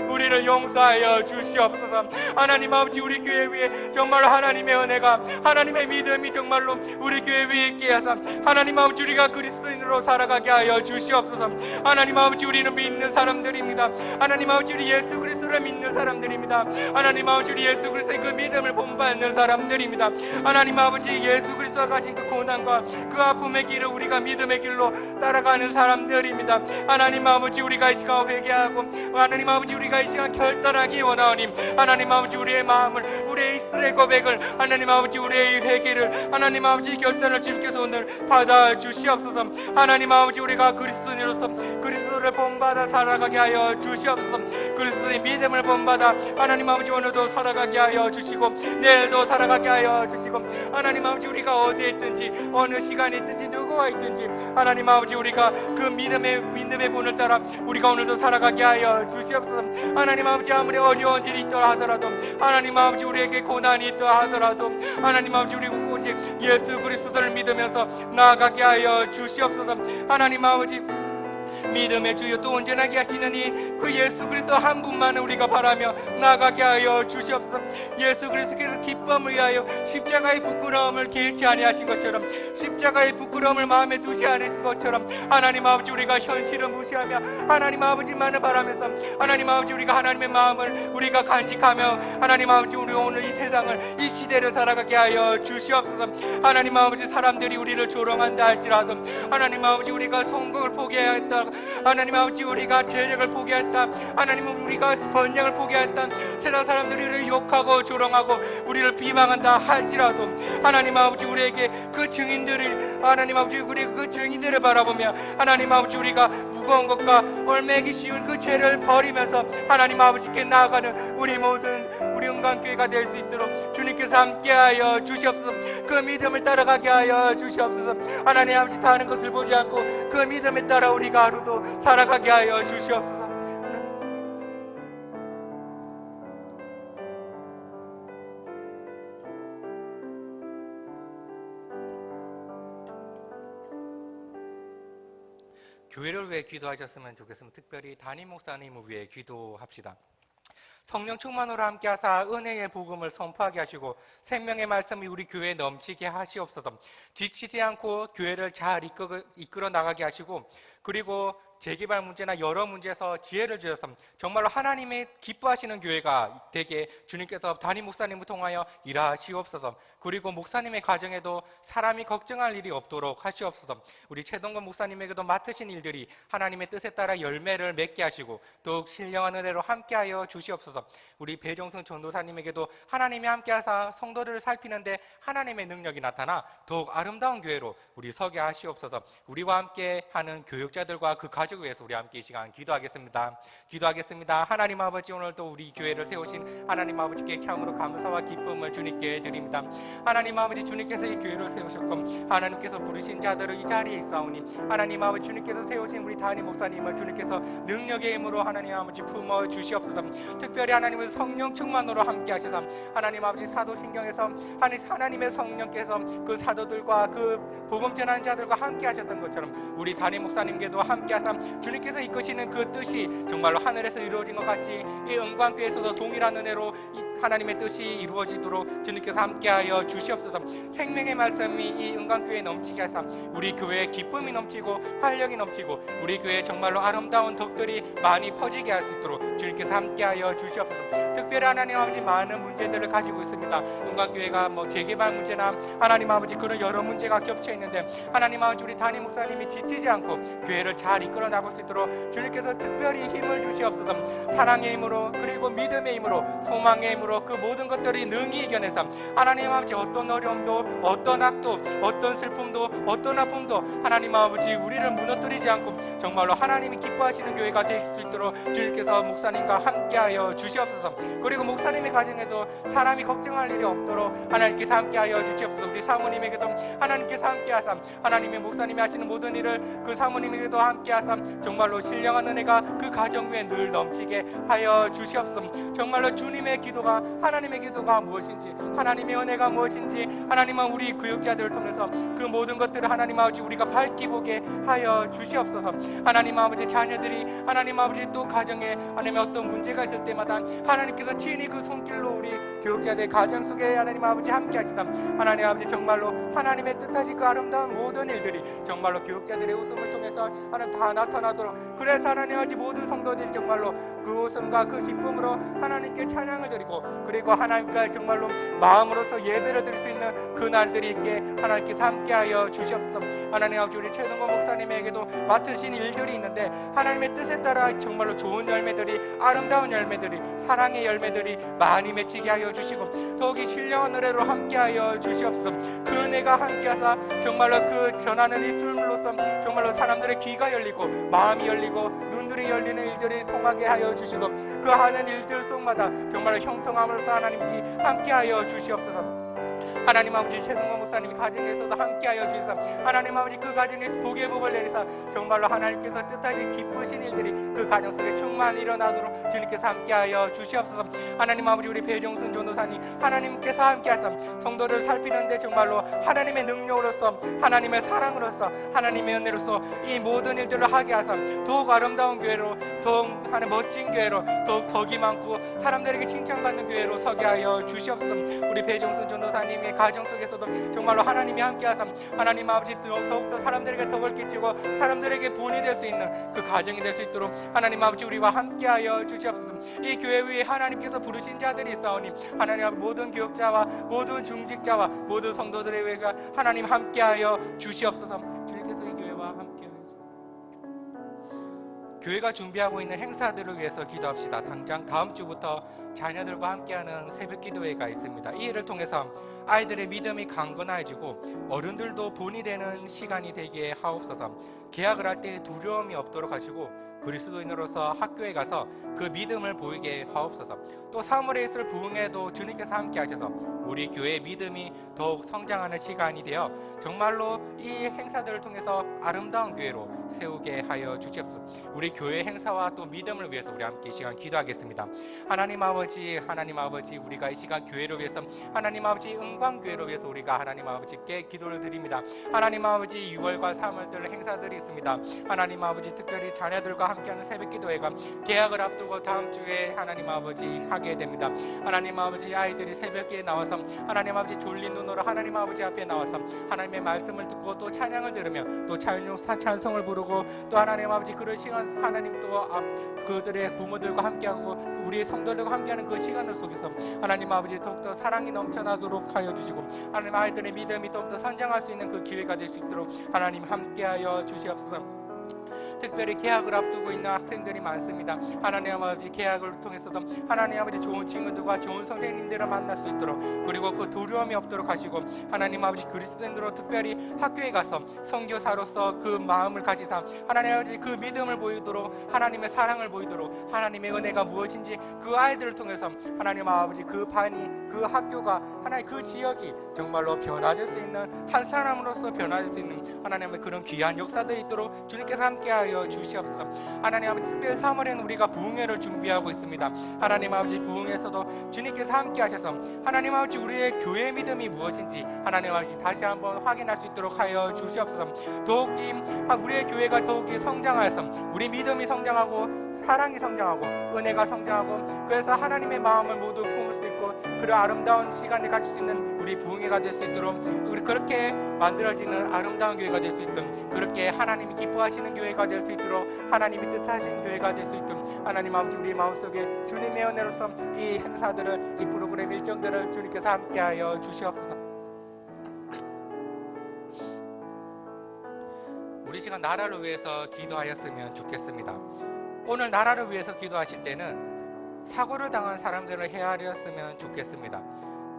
우리를 용서하여 주시옵소서. 하나님 아버지, 우리 교회 위에 정말 하나님의 은혜가, 하나님의 믿음이 정말로 우리 교회 위에 있게 하사, 하나님 아버지, 우리가 그리스도인으로 살아가게 하여 주시옵소서. 하나님 아버지, 우리는 믿는 사람들입니다. 하나님 아버지, 우리 예수 그리스도를 믿는 사람들입니다. 하나님 아버지, 우리 예수 그리스도의 그 믿음을 본받는 사람들입니다. 하나님 아버지, 예수 그리스도가 가신 그 고난과 그 아픔의 길을 우리가 믿음의 길로 따라가는 사람들입니다. 하나님 아버지, 우리가 이 시간 회개하고, 하나님 아버지, 우리가 이 시간 결단하기 원하오니, 하나님 아버지, 우리의 마음을, 우리의 입술의 고백을, 하나님 아버지, 우리의 회개를, 하나님 아버지, 결단을 주님께서 오늘 받아 주시옵소서. 하나님 아버지, 우리가 그리스도인으로서 그리스도를 본받아 살아가게 하여 주시옵소서. 그리스도의 믿음을 본받아 하나님 아버지, 오늘도 살아가게 하여 주시고, 내일도 살아가게 하여 주시고, 하나님 아버지, 우리가 어디에 있든지, 어느 시간에 있든지, 누구와 있든지, 하나님 아버지, 우리가 그 믿음의 본을 따라 우리가 오늘도 살아가게 하여 주시옵소서. 하나님 아버지, 아무리 어려운 일이 있더라 하더라도, 하나님 아버지, 우리에게 고난이 있더라 하더라도, 하나님 아버지, 우리 오직 예수 그리스도를 믿으면서 나아가게 하여 주시옵소서. 하나님 아버지, 믿음의 주여 또 온전하게 하시느니 그 예수 그리스도 한 분만을 우리가 바라며 나아가게 하여 주시옵소서. 예수 그리스도께서 기쁨을 위하여 십자가의 부끄러움을 개의치 아니하신 것처럼, 십자가의 부끄러움을 마음에 두지 않으신 것처럼, 하나님 아버지, 우리가 현실을 무시하며 하나님 아버지만을 바라면서, 하나님 아버지, 우리가 하나님의 마음을 우리가 간직하며, 하나님 아버지, 우리 오늘 이 세상을, 이 시대를 살아가게 하여 주시옵소서. 하나님 아버지, 사람들이 우리를 조롱한다 할지라도, 하나님 아버지, 우리가 성공을 포기하였다, 하나님 아버지, 우리가 재력을 포기했다, 하나님은 우리가 번영을 포기했다, 세상 사람들이 우리를 욕하고 조롱하고 우리를 비방한다 할지라도, 하나님 아버지, 우리에게 그 증인들을, 하나님 아버지, 우리가 그 증인들을 바라보며, 하나님 아버지, 우리가 무거운 것과 얼매기 쉬운 그 죄를 버리면서 하나님 아버지께 나아가는 우리 모든 우리 은광교회가 될 수 있도록 주님께서 함께하여 주시옵소서. 그 믿음을 따라가게 하여 주시옵소서. 하나님 아버지, 다른 것을 보지 않고 그 믿음에 따라 우리가 하루도 살아가게 하여 주시옵소서. 교회를 위해 기도하셨으면 좋겠으면 특별히 담임 목사님을 위해 기도합시다. 성령 충만으로 함께하사 은혜의 복음을 선포하게 하시고 생명의 말씀이 우리 교회에 넘치게 하시옵소서. 지치지 않고 교회를 잘 이끌어 나가게 하시고, 그리고 재개발 문제나 여러 문제에서 지혜를 주셔서 정말로 하나님의 기뻐하시는 교회가 되게 주님께서 담임 목사님을 통하여 일하시옵소서. 그리고 목사님의 가정에도 사람이 걱정할 일이 없도록 하시옵소서. 우리 최동건 목사님에게도 맡으신 일들이 하나님의 뜻에 따라 열매를 맺게 하시고 더욱 신령한 은혜로 함께하여 주시옵소서. 우리 배종승 전도사님에게도 하나님이 함께하사 성도들을 살피는데 하나님의 능력이 나타나 더욱 아름다운 교회로 우리 서게 하시옵소서. 우리와 함께하는 교육자들과 그 가족을 위해서 우리 함께 이 시간 기도하겠습니다. 하나님 아버지, 오늘도 우리 교회를 세우신 하나님 아버지께 참으로 감사와 기쁨을 주님께 드립니다. 하나님 아버지, 주님께서 이 교회를 세우셨고 하나님께서 부르신 자들을 이 자리에 있사오니, 하나님 아버지, 주님께서 세우신 우리 담임 목사님을 주님께서 능력의 힘으로 하나님 아버지 품어 주시옵소서. 특별히 하나님의 성령 충만으로 함께 하셔서 하나님 아버지, 사도신경에서 하나님의 성령께서 그 사도들과 그 복음 전하는 자들과 함께 하셨던 것처럼 우리 담임 목사님께도 함께 하사 주님께서 이끄시는 그 뜻이 정말로 하늘에서 이루어진 것 같이 이 은광교회에서도 동일한 은혜로 하나님의 뜻이 이루어지도록 주님께서 함께하여 주시옵소서. 생명의 말씀이 이 은광교회에 넘치게 하사 우리 교회에 기쁨이 넘치고 활력이 넘치고 우리 교회에 정말로 아름다운 덕들이 많이 퍼지게 할 수 있도록 주님께서 함께하여 주시옵소서. 특별히 하나님 아버지, 많은 문제들을 가지고 있습니다. 은광교회가 재개발 문제나 하나님 아버지, 그런 여러 문제가 겹쳐 있는데 하나님 아버지, 우리 담임 목사님이 지치지 않고 교회를 잘 이끌어 나갈 수 있도록 주님께서 특별히 힘을 주시옵소서. 사랑의 힘으로, 그리고 믿음의 힘으로, 소망의 힘으로, 이름으로 그 모든 것들이 능히 이겨내서 하나님 아버지 어떤 어려움도 어떤 악도 어떤 슬픔도 어떤 아픔도 하나님 아버지 우리를 무너뜨리지 않고 정말로 하나님이 기뻐하시는 교회가 될 수 있도록 주님께서 목사님과 함께하여 주시옵소서. 그리고 목사님의 가정에도 사람이 걱정할 일이 없도록 하나님께서 함께하여 주시옵소서. 우리 사모님에게도 하나님께서 함께하사 하나님의 목사님이 하시는 모든 일을 그 사모님에게도 함께하사 정말로 신령한 은혜가 그 가정 위에 늘 넘치게 하여 주시옵소서. 정말로 주님의 기도가 하나님의 기도가 무엇인지 하나님의 은혜가 무엇인지 하나님은 우리 교육자들을 통해서 그 모든 것들을 하나님 아버지 우리가 밝히 보게 하여 주시옵소서. 하나님 아버지 자녀들이 하나님 아버지 또 가정에 하나님의 어떤 문제가 있을 때마다 하나님께서 친히 그 손길로 우리 교육자들 가정 속에 하나님 아버지 함께 하시다 하나님 아버지 정말로 하나님의 뜻하신 그 아름다운 모든 일들이 정말로 교육자들의 웃음을 통해서 하나님 다 나타나도록 그래서 하나님 아버지 모든 성도들이 정말로 그 웃음과 그 기쁨으로 하나님께 찬양을 드리고 그리고 하나님께 정말로 마음으로서 예배를 드릴 수 있는 그 날들이 있게 하나님께서 함께하여 주시옵소서. 하나님 아버지 우리 최동건 목사님에게도 맡으신 일들이 있는데 하나님의 뜻에 따라 정말로 좋은 열매들이 아름다운 열매들이 사랑의 열매들이 많이 맺히게 하여 주시고 더욱이 신령한 은혜로 함께하여 주시옵소서. 그 은혜가 함께하사 정말로 그 전하는 이 술물로서 정말로 사람들의 귀가 열리고 마음이 열리고 눈들이 열리는 일들이 통하게 하여 주시고 그 하는 일들 속마다 정말로 형통함으로써 하나님이 함께하여 주시옵소서. 하나님 아버지 최동원 목사님이 가정에서도 함께하여 주시사 하나님 아버지 그 가정에 복의 복을 내리사 정말로 하나님께서 뜻하신 기쁘신 일들이 그 가정 속에 충만히 일어나도록 주님께서 함께하여 주시옵소서. 하나님 아버지 우리 배종순 전도사님 하나님께서 함께하사 성도를 살피는데 정말로 하나님의 능력으로서 하나님의 사랑으로서 하나님의 은혜로서 이 모든 일들을 하게 하사 더욱 아름다운 교회로 더욱 하나님 멋진 교회로 더욱 덕이 많고 사람들에게 칭찬받는 교회로 서게 하여 주시옵소서. 우리 배종순 전도사님의 가정 속에서도 정말로 하나님이 함께하사 하나님 아버지 더욱더 사람들에게 덕을 끼치고 사람들에게 본이 될 수 있는 그 가정이 될 수 있도록 하나님 아버지 우리와 함께하여 주시옵소서. 이 교회 위에 하나님께서 부르신 자들이 있사오니 하나님 아버지 모든 교육자와 모든 중직자와 모든 성도들의 위가 하나님 함께하여 주시옵소서. 주님께서 이 교회와 함께하여 교회가 준비하고 있는 행사들을 위해서 기도합시다. 당장 다음 주부터 자녀들과 함께하는 새벽 기도회가 있습니다. 이 일을 통해서 아이들의 믿음이 강건해지고 어른들도 본이 되는 시간이 되게 하옵소서. 계약을 할 때 두려움이 없도록 하시고 그리스도인으로서 학교에 가서 그 믿음을 보이게 하옵소서. 또 사물에 있을 부흥에도 주님께서 함께 하셔서 우리 교회의 믿음이 더욱 성장하는 시간이 되어 정말로 이 행사들을 통해서 아름다운 교회로 세우게 하여 주시옵소서. 우리 교회 행사와 또 믿음을 위해서 우리 함께 이 시간 기도하겠습니다. 하나님 아버지 우리가 이 시간 교회를 위해서 하나님 아버지 은광교회를 위해서 우리가 하나님 아버지께 기도를 드립니다. 하나님 아버지 6월과 3월들 행사들이 있습니다. 하나님 아버지 특별히 자녀들과 함께하는 새벽 기도회가 개학을 앞두고 다음 주에 하나님 아버지 하게 됩니다. 하나님 아버지 아이들이 새벽에 나와서 하나님 아버지 졸린 눈으로 하나님 아버지 앞에 나와서 하나님의 말씀을 듣고 또 찬양을 들으며 또 찬송을 부르고 또 하나님 아버지 그런 시간 하나님 또 그들의 부모들과 함께하고 우리의 성도들과 함께하는 그 시간을 속에서 하나님 아버지 더욱더 사랑이 넘쳐나도록 하여 주시고 하나님 아이들의 믿음이 더욱더 성장할 수 있는 그 기회가 될 수 있도록 하나님 함께하여 주시옵소서. 특별히 개학을 앞두고 있는 학생들이 많습니다. 하나님 아버지 개학을 통해서도 하나님 아버지 좋은 친구들과 좋은 선생님들을 만날 수 있도록 그리고 그 두려움이 없도록 하시고 하나님 아버지 그리스도인으로 특별히 학교에 가서 선교사로서 그 마음을 가지사 하나님 아버지 그 믿음을 보이도록 하나님의 사랑을 보이도록 하나님의 은혜가 무엇인지 그 아이들을 통해서 하나님 아버지 그 반이 그 학교가 하나님 그 지역이 정말로 변화될 수 있는 한 사람으로서 변화될 수 있는 하나님의 그런 귀한 역사들이 있도록 주님께서 함께하여 주시옵소서. 하나님 아버지 특별히 3월에는 우리가 부흥회를 준비하고 있습니다. 하나님 아버지 부흥회에서도 주님께서 함께하셔서 하나님 아버지 우리의 교회 믿음이 무엇인지 하나님 아버지 다시 한번 확인할 수 있도록 하여 주시옵소서. 더욱이 우리의 교회가 더욱이 성장하여서 우리 믿음이 성장하고 사랑이 성장하고 은혜가 성장하고 그래서 하나님의 마음을 모두 품을 수 있고 그런 아름다운 시간을 가질 수 있는 우리 부흥회가 될 수 있도록 우리 그렇게 만들어지는 아름다운 교회가 될 수 있도록 그렇게 하나님이 기뻐하시는 교회가 될 수 있도록 하나님이 뜻하신 교회가 될 수 있도록 하나님 아버지 우리 마음속에 주님의 은혜로서 이 행사들을 이 프로그램 일정들을 주님께서 함께하여 주시옵소서. 우리 시간 나라를 위해서 기도하였으면 좋겠습니다. 오늘 나라를 위해서 기도하실 때는 사고를 당한 사람들을 헤아렸으면 좋겠습니다.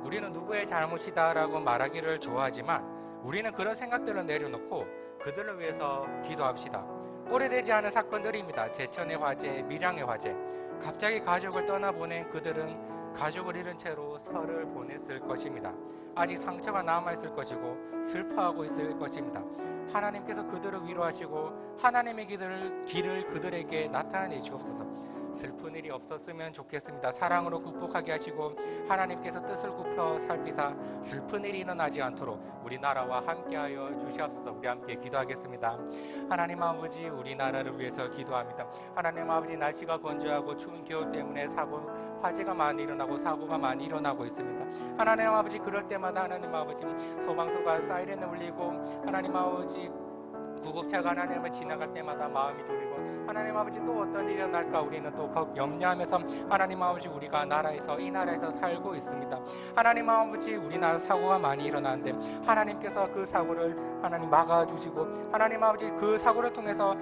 우리는 누구의 잘못이다라고 말하기를 좋아하지만 우리는 그런 생각들을 내려놓고 그들을 위해서 기도합시다. 오래되지 않은 사건들입니다. 제천의 화재, 밀양의 화재. 갑자기 가족을 떠나보낸 그들은 가족을 잃은 채로 설을 보냈을 것입니다. 아직 상처가 남아있을 것이고 슬퍼하고 있을 것입니다. 하나님께서 그들을 위로하시고 하나님의 길을 그들에게 나타내 주옵소서. 슬픈 일이 없었으면 좋겠습니다. 사랑으로 극복하게 하시고 하나님께서 뜻을 굽혀 살피사 슬픈 일이 일어나지 않도록 우리나라와 함께하여 주시옵소서. 우리 함께 기도하겠습니다. 하나님 아버지, 우리나라를 위해서 기도합니다. 하나님 아버지, 날씨가 건조하고 추운 겨울 때문에 화재가 많이 일어나고 사고가 많이 일어나고 있습니다. 하나님 아버지, 그럴 때마다 하나님 아버지 소방서가 사이렌을 울리고 하나님 아버지 구급차가 하나님을 지나갈 때마다 마음이 졸이고 하나님 아버지 또 어떤 일이 일어날까 우리는 또 염려하면서 하나님 아버지 우리가 이 나라에서 살고 있습니다. 하나님 아버지, 우리나라 사고가 많이 일어나는데 하나님께서 그 사고를 하나님 막아주시고 하나님 아버지 그 사고를 통해서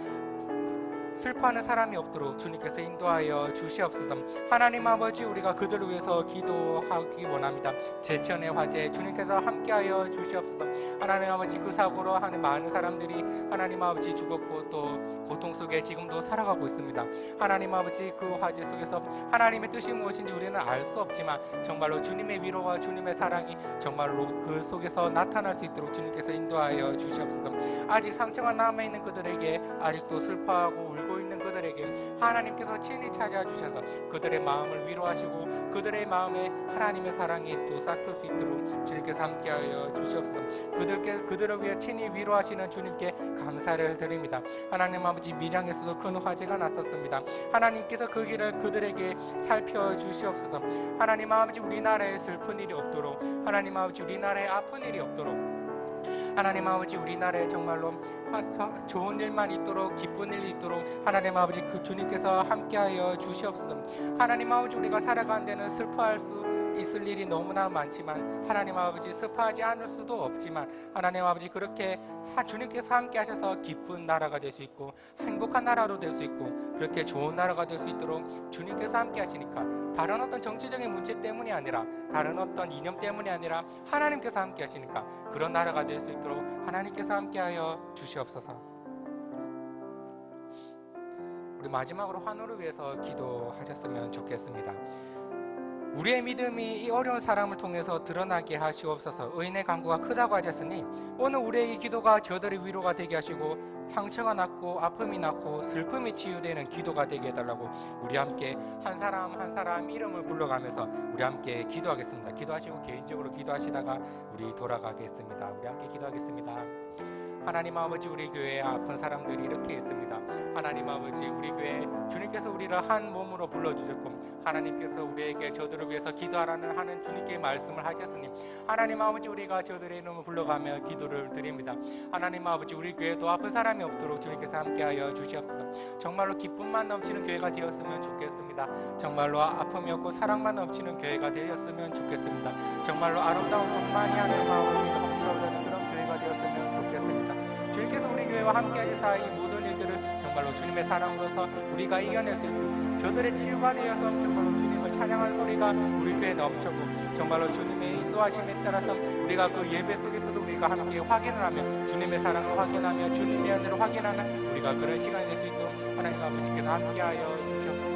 슬퍼하는 사람이 없도록 주님께서 인도하여 주시옵소서. 하나님 아버지, 우리가 그들을 위해서 기도하기 원합니다. 제천의 화재 주님께서 함께하여 주시옵소서. 하나님 아버지, 그 사고로 하는 많은 사람들이 하나님 아버지 죽었고 또 고통 속에 지금도 살아가고 있습니다. 하나님 아버지, 그 화재 속에서 하나님의 뜻이 무엇인지 우리는 알 수 없지만 정말로 주님의 위로와 주님의 사랑이 정말로 그 속에서 나타날 수 있도록 주님께서 인도하여 주시옵소서. 아직 상처가 남아있는 그들에게, 아직도 슬퍼하고 울고 있는 그들에게 하나님께서 친히 찾아와 주셔서 그들의 마음을 위로하시고 그들의 마음에 하나님의 사랑이 또 싹틀 수 있도록 주님께서 함께하여 주시옵소서. 그들을 위해 친히 위로하시는 주님께 감사를 드립니다. 하나님 아버지, 밀양에서도 큰 화재가 났었습니다. 하나님께서 그 길을 그들에게 살펴주시옵소서. 하나님 아버지, 우리나라에 슬픈 일이 없도록, 하나님 아버지 우리나라에 아픈 일이 없도록, 하나님 아버지 우리나라에 정말로 좋은 일만 있도록, 기쁜 일이 있도록 하나님 아버지 그 주님께서 함께하여 주시옵소서. 하나님 아버지, 우리가 살아가는 데는 슬퍼할 수 있을 일이 너무나 많지만 하나님 아버지 슬퍼하지 않을 수도 없지만 하나님 아버지 그렇게 주님께서 함께 하셔서 기쁜 나라가 될 수 있고 행복한 나라로 될 수 있고 그렇게 좋은 나라가 될 수 있도록 주님께서 함께 하시니까 다른 어떤 정치적인 문제 때문이 아니라 다른 어떤 이념 때문이 아니라 하나님께서 함께 하시니까 그런 나라가 될 수 있도록 하나님께서 함께하여 주시옵소서. 우리 마지막으로 환호를 위해서 기도하셨으면 좋겠습니다. 우리의 믿음이 이 어려운 사람을 통해서 드러나게 하시옵소서. 의인의 간구가 크다고 하셨으니 오늘 우리의 이 기도가 저들의 위로가 되게 하시고 상처가 났고 아픔이 났고 슬픔이 치유되는 기도가 되게 해달라고 우리 함께 한 사람 한 사람 이름을 불러가면서 우리 함께 기도하겠습니다. 기도하시고 개인적으로 기도하시다가 우리 돌아가겠습니다. 우리 함께 기도하겠습니다. 하나님 아버지, 우리 교회에 아픈 사람들이 이렇게 있습니다. 하나님 아버지, 우리 교회에 주님께서 우리를 한 몸으로 불러주셨고 하나님께서 우리에게 저들을 위해서 기도하라는 하는 주님께 말씀을 하셨으니 하나님 아버지, 우리가 저들의 이름을 불러가며 기도를 드립니다. 하나님 아버지, 우리 교회도 아픈 사람이 없도록 주님께서 함께하여 주시옵소서. 정말로 기쁨만 넘치는 교회가 되었으면 좋겠습니다. 정말로 아픔이 없고 사랑만 넘치는 교회가 되었으면 좋겠습니다. 정말로 아름다운 돈만이 하는 아버지 넘쳐오르는 그런 교회가 되었으면 좋겠습니다. 주님께서 우리 교회와 함께 하시사 이 모든 일들을 정말로 주님의 사랑으로서 우리가 이겨낼 수 있고 저들의 치유가 되어서 정말로 주님을 찬양하는 소리가 우리 교회에 넘쳐고 정말로 주님의 인도하심에 따라서 우리가 그 예배 속에서도 우리가 함께 확인을 하며 주님의 사랑을 확인하며 주님의 은혜를 확인하는 우리가 그런 시간이 될 수 있도록 하나님 아버지께서 함께하여 주시옵소서.